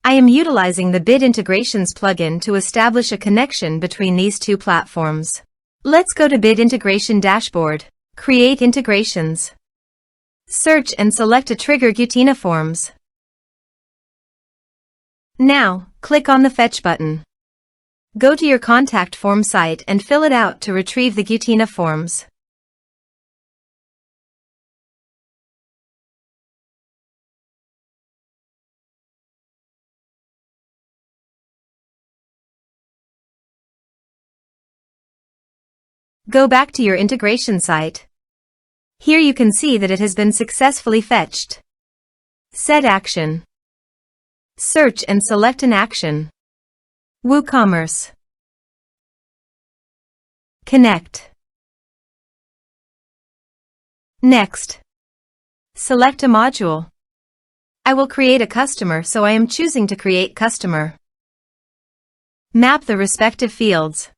I am utilizing the Bit Integrations plugin to establish a connection between these two platforms. Let's go to Bit Integration Dashboard. Create integrations. Search and select a trigger Gutena Forms. Now, click on the Fetch button. Go to your contact form site and fill it out to retrieve the Gutena Forms. Go back to your integration site. Here you can see that it has been successfully fetched. Set action. Search and select an action. WooCommerce. Connect. Next. Select a module. I will create a customer, so I am choosing to create customer. Map the respective fields.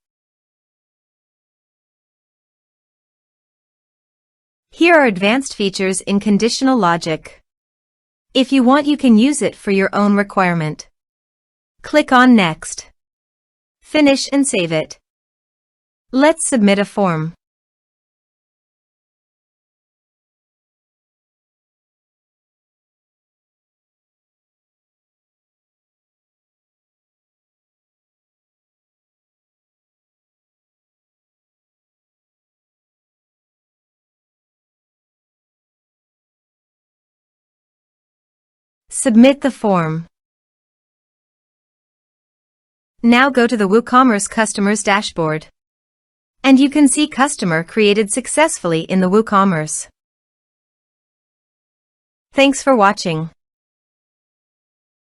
Here are advanced features in conditional logic. If you want, you can use it for your own requirement. Click on Next. Finish and save it. Let's submit a form. Submit the form. Now go to the WooCommerce Customers dashboard. And you can see customer created successfully in the WooCommerce. Thanks for watching.